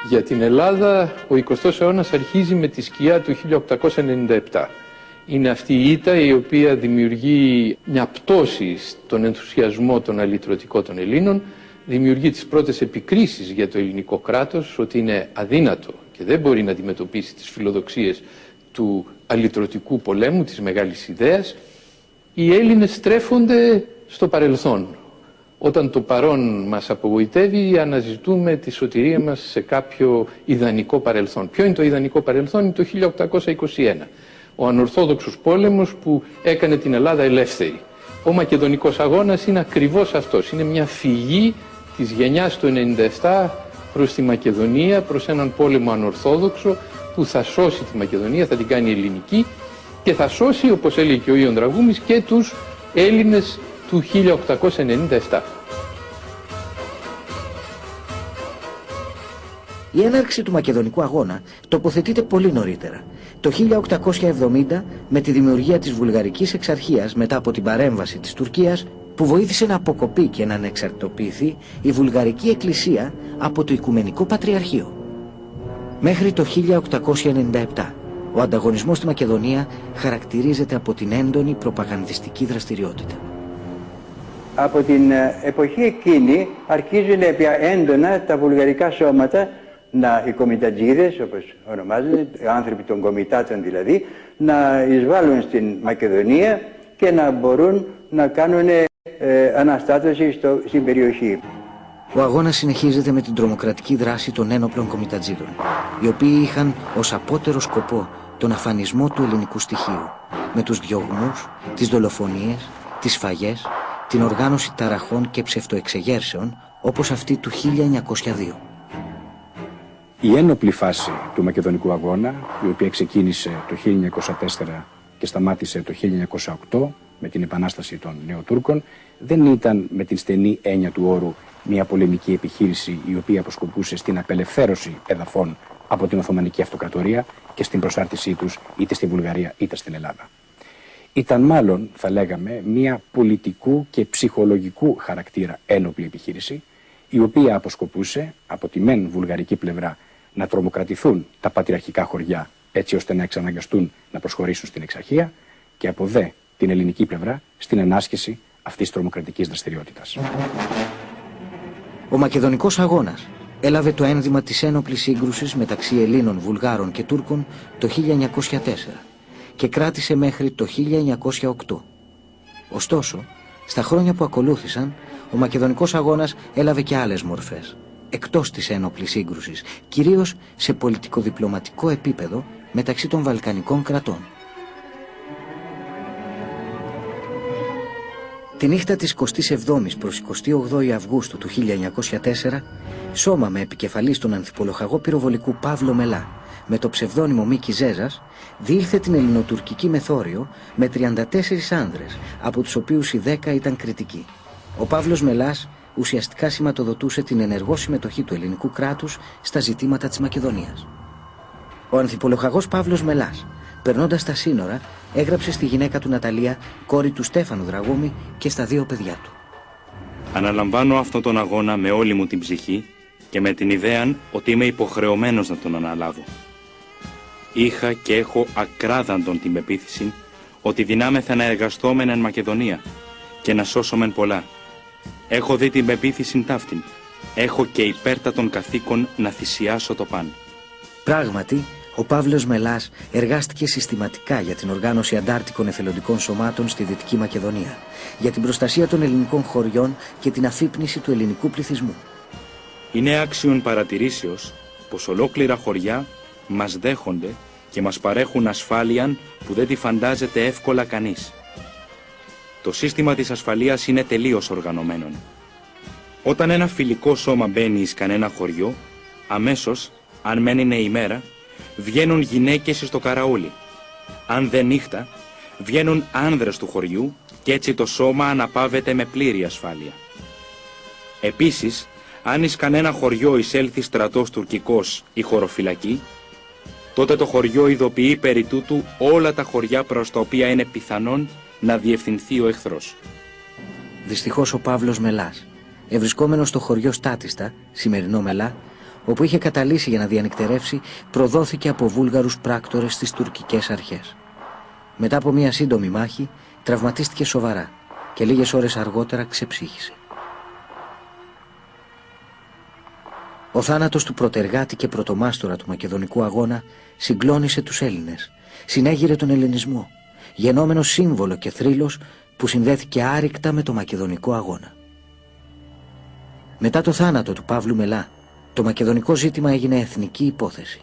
Για την Ελλάδα, ο 20ος αιώνας αρχίζει με τη σκιά του 1897. Είναι αυτή η ήττα η οποία δημιουργεί μια πτώση στον ενθουσιασμό των αλυτρωτικών των Ελλήνων, δημιουργεί τις πρώτες επικρίσεις για το ελληνικό κράτος, ότι είναι αδύνατο και δεν μπορεί να αντιμετωπίσει τις φιλοδοξίες του αλυτρωτικού πολέμου, της μεγάλης ιδέας. Οι Έλληνες στρέφονται στο παρελθόν. Όταν το παρόν μας απογοητεύει, αναζητούμε τη σωτηρία μας σε κάποιο ιδανικό παρελθόν. Ποιο είναι το ιδανικό παρελθόν? Είναι το 1821. Ο ανορθόδοξος πόλεμος που έκανε την Ελλάδα ελεύθερη. Ο Μακεδονικός αγώνας είναι ακριβώς αυτός. Είναι μια φυγή της γενιάς του 97 προς τη Μακεδονία, προς έναν πόλεμο ανορθόδοξο που θα σώσει τη Μακεδονία, θα την κάνει ελληνική και θα σώσει, όπως έλεγε και ο Ιων Δραγούμης, και τους Έλληνες του 1897. Η έναρξη του Μακεδονικού αγώνα τοποθετείται πολύ νωρίτερα. Το 1870 με τη δημιουργία της Βουλγαρικής Εξαρχίας μετά από την παρέμβαση της Τουρκίας που βοήθησε να αποκοπεί και να ανεξαρτητοποιηθεί η Βουλγαρική Εκκλησία από το Οικουμενικό Πατριαρχείο. Μέχρι το 1897 ο ανταγωνισμός στη Μακεδονία χαρακτηρίζεται από την έντονη προπαγανδιστική δραστηριότητα. Από την εποχή εκείνη αρχίζουν πια έντονα τα βουλγαρικά σώματα, οι κομιτατζίδες όπως ονομάζονται, οι άνθρωποι των κομιτάτων δηλαδή, να εισβάλλουν στην Μακεδονία και να μπορούν να κάνουν αναστάτωση στην περιοχή. Ο αγώνας συνεχίζεται με την τρομοκρατική δράση των ένοπλων κομιτατζίδων, οι οποίοι είχαν ως απότερο σκοπό τον αφανισμό του ελληνικού στοιχείου, με τους διωγμούς, τις δολοφονίες, τις σφαγές, την οργάνωση ταραχών και ψευτοεξεγέρσεων όπως αυτή του 1902. Η ένοπλη φάση του Μακεδονικού αγώνα, η οποία ξεκίνησε το 1904 και σταμάτησε το 1908 με την επανάσταση των Νεοτούρκων, δεν ήταν με την στενή έννοια του όρου μια πολεμική επιχείρηση η οποία αποσκοπούσε στην απελευθέρωση εδαφών από την Οθωμανική Αυτοκρατορία και στην προσάρτησή τους είτε στη Βουλγαρία είτε στην Ελλάδα. Ήταν μάλλον, θα λέγαμε, μια πολιτικού και ψυχολογικού χαρακτήρα ένοπλη επιχείρηση, η οποία αποσκοπούσε από τη μεν βουλγαρική πλευρά να τρομοκρατηθούν τα πατριαρχικά χωριά έτσι ώστε να εξαναγκαστούν να προσχωρήσουν στην Εξαρχία και από δε την ελληνική πλευρά στην ενάσκηση αυτής της τρομοκρατικής δραστηριότητας. Ο Μακεδονικός αγώνας έλαβε το ένδυμα της ένοπλης σύγκρουσης μεταξύ Ελλήνων, Βουλγάρων και Τούρκων το 1904 και κράτησε μέχρι το 1908. Ωστόσο, στα χρόνια που ακολούθησαν, ο Μακεδονικός αγώνας έλαβε και άλλες μορφές, εκτός της ένοπλης σύγκρουσης, κυρίως σε πολιτικοδιπλωματικό επίπεδο μεταξύ των Βαλκανικών κρατών. Τη νύχτα της 27ης προς 28η Αυγούστου του 1904, σώμα με επικεφαλής τον ανθιπολοχαγό πυροβολικού Παύλο Μελά, με το ψευδόνυμο Μίκη Ζέζας, διήλθε την ελληνοτουρκική μεθόριο με 34 άνδρες, από τους οποίους οι 10 ήταν κριτικοί. Ο Παύλος Μελάς ουσιαστικά σηματοδοτούσε την ενεργό συμμετοχή του ελληνικού κράτους στα ζητήματα της Μακεδονίας. Ο ανθιπολοχαγός Παύλος Μελάς, περνώντας τα σύνορα, έγραψε στη γυναίκα του Ναταλία, κόρη του Στέφανου Δραγούμη, και στα 2 παιδιά του. Αναλαμβάνω αυτόν τον αγώνα με όλη μου την ψυχή και με την ιδέα ότι είμαι υποχρεωμένος να τον αναλάβω. Είχα και έχω ακράδαντον την πεποίθηση ότι δυνάμεθα να εργαστόμεν εν Μακεδονία και να σώσομεν πολλά. Έχω δει την πεποίθηση ταύτην. Έχω και υπέρτατον καθήκον να θυσιάσω το παν. Πράγματι, ο Παύλος Μελάς εργάστηκε συστηματικά για την οργάνωση αντάρτικων εθελοντικών σωμάτων στη Δυτική Μακεδονία, για την προστασία των ελληνικών χωριών και την αφύπνιση του ελληνικού πληθυσμού. Είναι άξιον παρατηρήσεως πως ολόκληρα χωριά μας δέχονται και μας παρέχουν ασφάλειαν που δεν τη φαντάζεται εύκολα κανείς. Το σύστημα της ασφαλείας είναι τελείως οργανωμένο. Όταν ένα φιλικό σώμα μπαίνει εις κανένα χωριό, αμέσως, αν μένει είναι ημέρα, βγαίνουν γυναίκες στο καραούλι. Αν δεν νύχτα, βγαίνουν άνδρες του χωριού και έτσι το σώμα αναπαύεται με πλήρη ασφάλεια. Επίσης, αν εις κανένα χωριό εισέλθει στρατός τουρκικός ή χωροφυλακή, τότε το χωριό ειδοποιεί περί τούτου όλα τα χωριά προς τα οποία είναι πιθανόν να διευθυνθεί ο εχθρός. Δυστυχώς ο Παύλος Μελάς, ευρισκόμενος στο χωριό Στάτιστα, σημερινό Μελά, όπου είχε καταλύσει για να διανυκτερεύσει, προδόθηκε από Βούλγαρους πράκτορες στις τουρκικές αρχές. Μετά από μια σύντομη μάχη, τραυματίστηκε σοβαρά και λίγες ώρες αργότερα ξεψύχησε. Ο θάνατος του πρωτεργάτη και πρωτομάστορα του Μακεδονικού αγώνα συγκλώνησε τους Έλληνες, συνέγειρε τον ελληνισμό, γενόμενο σύμβολο και θρύλος που συνδέθηκε άρρηκτα με το Μακεδονικό αγώνα. Μετά το θάνατο του Παύλου Μελά, το μακεδονικό ζήτημα έγινε εθνική υπόθεση.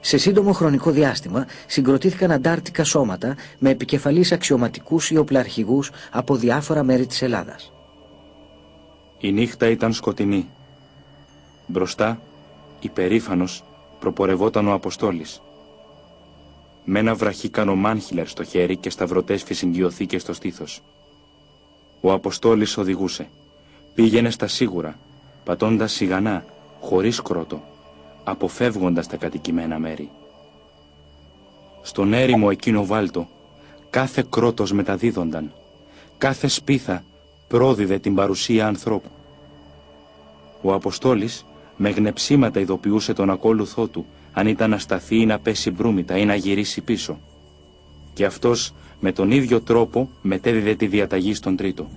Σε σύντομο χρονικό διάστημα συγκροτήθηκαν αντάρτικα σώματα με επικεφαλής αξιωματικούς ή οπλαρχηγούς από διάφορα μέρη της Ελλάδας. Η νύχτα ήταν σκοτεινή. Μπροστά, υπερήφανος, προπορευόταν ο Αποστόλης. Με ένα βραχίκανο μάνχιλερ στο χέρι και σταυρωτές φυσιγγιωθήκες στο στήθος. Ο Αποστόλης οδηγούσε. Πήγαινε στα σίγουρα, πατώντας σιγανά, χωρίς κρότο, αποφεύγοντας τα κατοικημένα μέρη. Στον έρημο εκείνο βάλτο, κάθε κρότος μεταδίδονταν, κάθε σπίθα πρόδιδε την παρουσία ανθρώπου. Ο Αποστόλης με γνεψίματα ειδοποιούσε τον ακόλουθό του αν ήταν να σταθεί ή να πέσει μπρούμητα ή να γυρίσει πίσω. Και αυτός με τον ίδιο τρόπο μετέδιδε τη διαταγή στον τρίτο.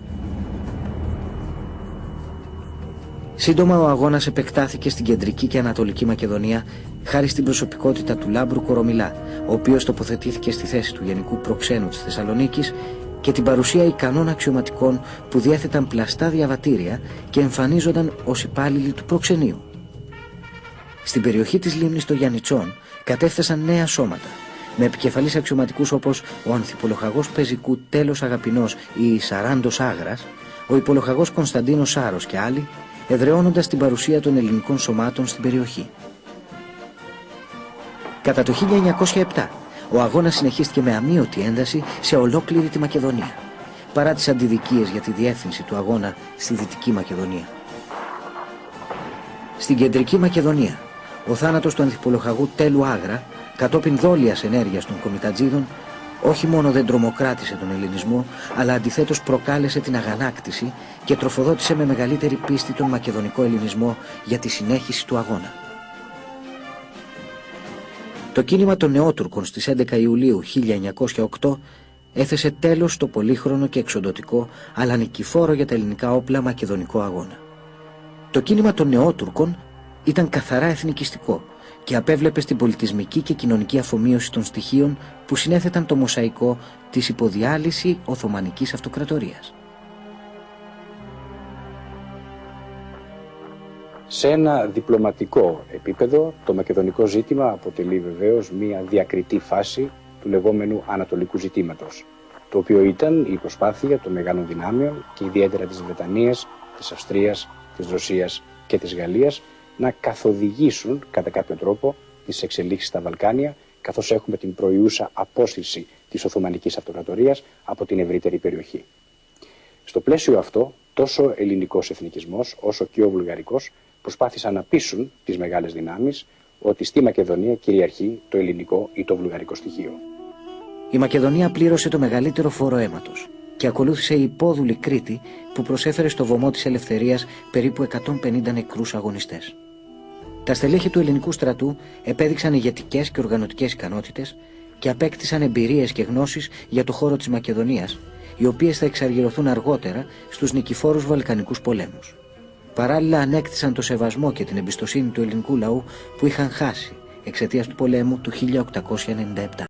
Σύντομα ο αγώνας επεκτάθηκε στην κεντρική και ανατολική Μακεδονία χάρη στην προσωπικότητα του Λάμπρου Κορομιλά, ο οποίος τοποθετήθηκε στη θέση του γενικού προξένου της Θεσσαλονίκης, και την παρουσία ικανών αξιωματικών που διέθεταν πλαστά διαβατήρια και εμφανίζονταν ως υπάλληλοι του προξενείου. Στην περιοχή της λίμνης των Γιαννιτσών κατέφθασαν νέα σώματα, με επικεφαλής αξιωματικούς όπως ο ανθιπολοχαγός πεζικού Τέλος Αγαπηνός ή Σαράντος Άγρας, ο υπολοχαγός Κωνσταντίνος Σάρος και άλλοι, εδραιώνοντας την παρουσία των ελληνικών σωμάτων στην περιοχή. Κατά το 1907, ο αγώνας συνεχίστηκε με αμείωτη ένταση σε ολόκληρη τη Μακεδονία, παρά τις αντιδικίες για τη διεύθυνση του αγώνα στη Δυτική Μακεδονία. Στην Κεντρική Μακεδονία, ο θάνατος του ανθιπολοχαγού Τέλου Άγρα, κατόπιν δόλιας ενέργειας των κομιτατζίδων, όχι μόνο δεν τρομοκράτησε τον ελληνισμό, αλλά αντιθέτως προκάλεσε την αγανάκτηση και τροφοδότησε με μεγαλύτερη πίστη τον μακεδονικό ελληνισμό για τη συνέχιση του αγώνα. Το κίνημα των Νεότουρκων στις 11 Ιουλίου 1908 έθεσε τέλος στο πολύχρονο και εξοντωτικό, αλλά νικηφόρο για τα ελληνικά όπλα μακεδονικό αγώνα. Το κίνημα των Νεότουρκων ήταν καθαρά εθνικιστικό και απέβλεπε στην πολιτισμική και κοινωνική αφομοίωση των στοιχείων που συνέθεταν το μοσαϊκό της υποδιάλυση Οθωμανικής Αυτοκρατορίας. Σε ένα διπλωματικό επίπεδο, το μακεδονικό ζήτημα αποτελεί βεβαίως μια διακριτή φάση του λεγόμενου ανατολικού ζητήματος, το οποίο ήταν η προσπάθεια των μεγάλων δυνάμεων και ιδιαίτερα της Βρετανίας, της Αυστρίας, της Ρωσίας και της Γαλλίας να καθοδηγήσουν κατά κάποιο τρόπο τις εξελίξεις στα Βαλκάνια, καθώς έχουμε την προϊούσα απόσυρση της Οθωμανικής Αυτοκρατορίας από την ευρύτερη περιοχή. Στο πλαίσιο αυτό, τόσο ελληνικός εθνικισμός όσο και ο βουλγαρικός προσπάθησαν να πείσουν τις μεγάλες δυνάμεις ότι στη Μακεδονία κυριαρχεί το ελληνικό ή το βουλγαρικό στοιχείο. Η Μακεδονία πλήρωσε το μεγαλύτερο φόρο αίματος και ακολούθησε η υπόδουλη Κρήτη που προσέφερε στο βωμό της ελευθερίας περίπου 150 νεκρούς αγωνιστές. Τα στελέχη του ελληνικού στρατού επέδειξαν ηγετικές και οργανωτικές ικανότητες και απέκτησαν εμπειρίες και γνώσεις για το χώρο της Μακεδονίας, οι οποίες θα εξαργυρωθούν αργότερα στους νικηφόρους Βαλκανικούς πολέμους. Παράλληλα ανέκτησαν το σεβασμό και την εμπιστοσύνη του ελληνικού λαού που είχαν χάσει εξαιτίας του πολέμου του 1897.